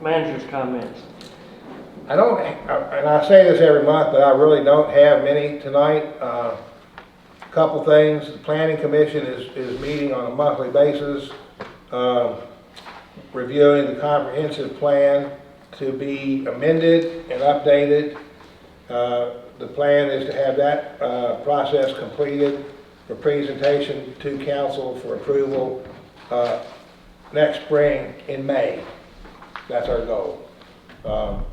Manager's comments. I don't, and I say this every month, but I really don't have many tonight. Couple things. The Planning Commission is meeting on a monthly basis, reviewing the comprehensive plan to be amended and updated. The plan is to have that process completed for presentation to council for approval next spring in May. That's our goal.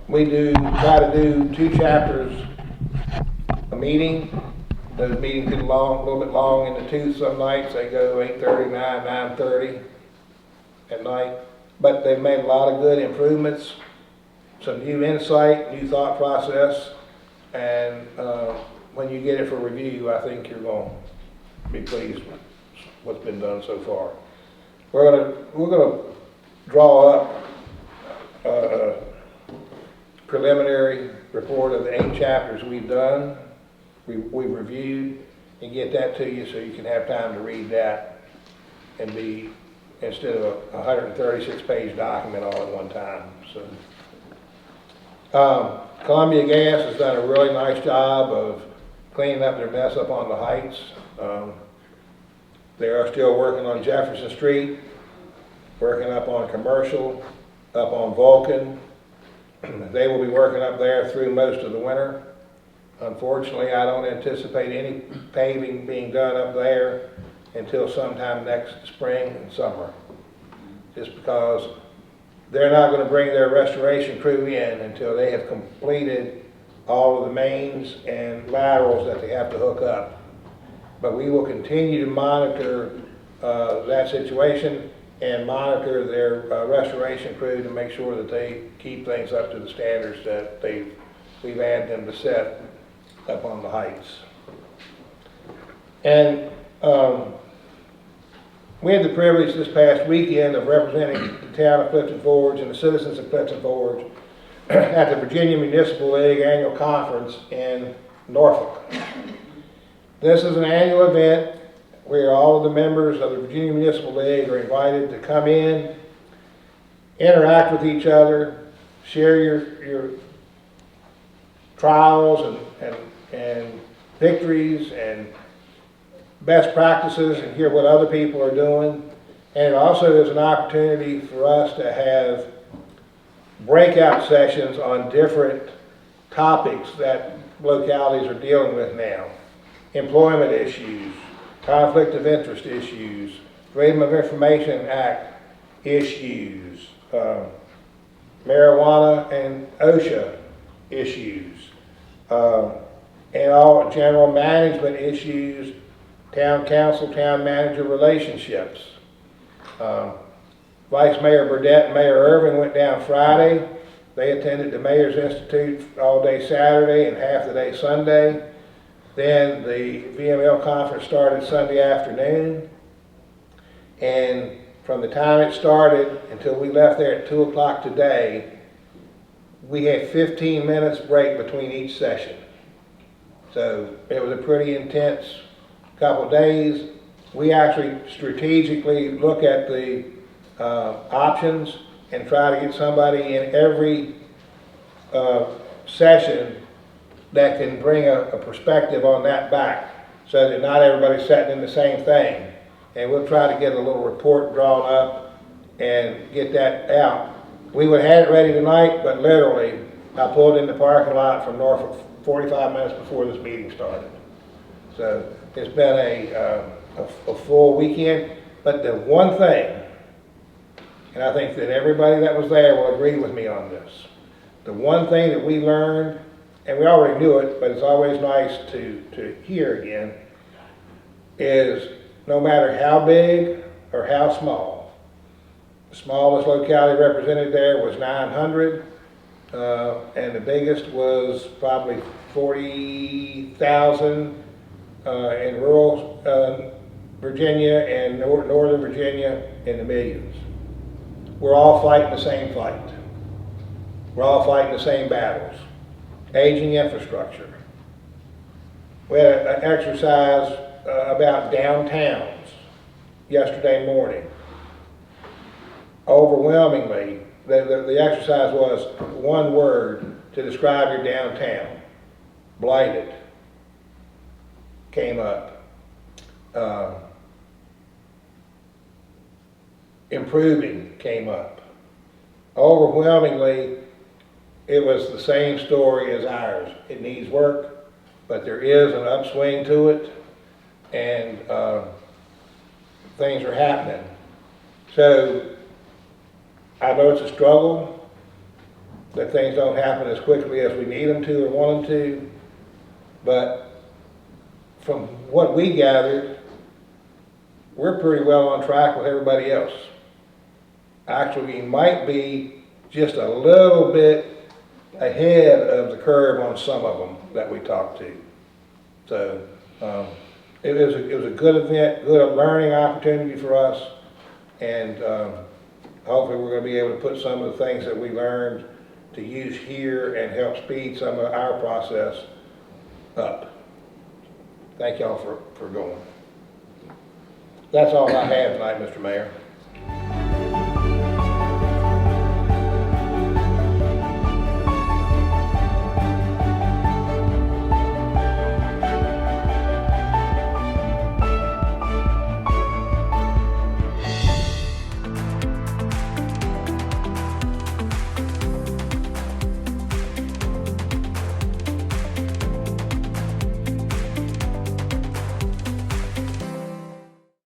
We try to do 2 chapters a meeting. Those meetings get a little bit long in the tooth some nights. They go 8:30, 9:30 at night. But they've made a lot of good improvements, some new insight, new thought process, and when you get it for review, I think you're going to be pleased with what's been done so far. We're gonna draw up a preliminary report of the 8 chapters we've done, we've reviewed, and get that to you so you can have time to read that and be, instead of a 136-page document all at one time. So, Columbia Gas has done a really nice job of cleaning up their mess up on the heights. They are still working on Jefferson Street, working up on Commercial, up on Vulcan. They will be working up there through most of the winter. Unfortunately, I don't anticipate any paving being done up there until sometime next spring and summer, just because they're not going to bring their restoration crew in until they have completed all of the mains and laterals that they have to hook up. But we will continue to monitor that situation and monitor their restoration crew to make sure that they keep things up to the standards that we've asked them to set up on the heights. And we had the privilege this past weekend of representing the town of Clifton Forge and the citizens of Clifton Forge at the Virginia Municipal League annual conference in Norfolk. This is an annual event where all of the members of the Virginia Municipal League are invited to come in, interact with each other, share your trials and victories and best practices, and hear what other people are doing. And it also is an opportunity for us to have breakout sessions on different topics that localities are dealing with now. Employment issues, conflict of interest issues, Freedom of Information Act issues, marijuana and OSHA issues, and all general management issues, town council, town manager relationships. Vice Mayor Burdett and Mayor Irvin went down Friday. They attended the Mayor's Institute all day Saturday and half the day Sunday. Then the VML conference started Sunday afternoon, and from the time it started until we left there at 2 o'clock today, we had 15 minutes break between each session. So it was a pretty intense couple of days. We actually strategically look at the options and try to get somebody in every session that can bring a perspective on that back, so that not everybody's sitting in the same thing. And we'll try to get a little report drawn up and get that out. We would have had it ready tonight, but literally I pulled in the parking lot from Norfolk 45 minutes before this meeting started. So it's been a full weekend. But the one thing, and I think that everybody that was there will agree with me on this, the one thing that we learned, and we already knew it, but it's always nice to hear again, is no matter how big or how small, the smallest locality represented there was 900, and the biggest was probably 40,000 in rural Virginia and northern Virginia in the millions. We're all fighting the same fight. We're all fighting the same battles. Aging infrastructure. We had an exercise about downtowns yesterday morning. Overwhelmingly, the exercise was one word to describe your downtown. Blighted came up. Improving came up. Overwhelmingly, it was the same story as ours. It needs work, but there is an upswing to it, and things are happening. So I know it's a struggle, that things don't happen as quickly as we need them to or want them to, but from what we gathered, we're pretty well on track with everybody else. Actually, we might be just a little bit ahead of the curve on some of them that we talked to. So it was a good event, good learning opportunity for us, and hopefully we're going to be able to put some of the things that we learned to use here and help speed some of our process up. Thank y'all for going. That's all I have tonight, Mr. Mayor.